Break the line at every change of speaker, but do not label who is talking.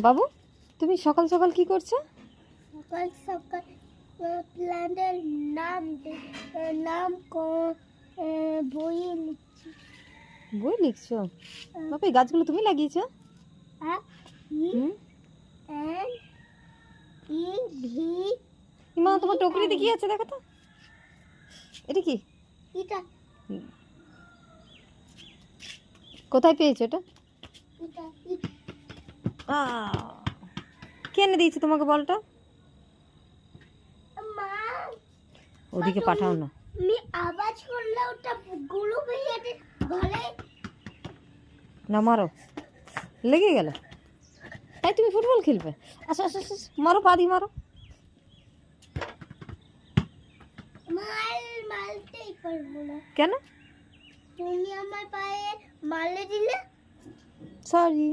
বাবু তুমি সকাল সকাল কি করছো?
সকাল সকাল প্ল্যান্টের নাম বই লিখছি।
বই লিখছো? বাবা এই গাছগুলো তুমি লাগিয়েছো? হুম। মা তোমার টকরিতে কি আছে দেখো তো, এটা কি?
এটা
কোথায় পেয়েছো এটা?
এটা
কে এনে দিয়েছে তোমাকে বলটা?
মা
ওদিকে পাঠাও না।
আমি আওয়াজ করলে ওটা গুলো হয়ে ঘরে
না মারো, লেগে গেল। তাই তুমি ফুটবল খেলবে? আচ্ছা আচ্ছা আচ্ছা, মারো পা দিয়ে মারো।
মারতেই পারবো না।
কেন?
তুমি আমার পায়ে মারলে দিলে।
সরি।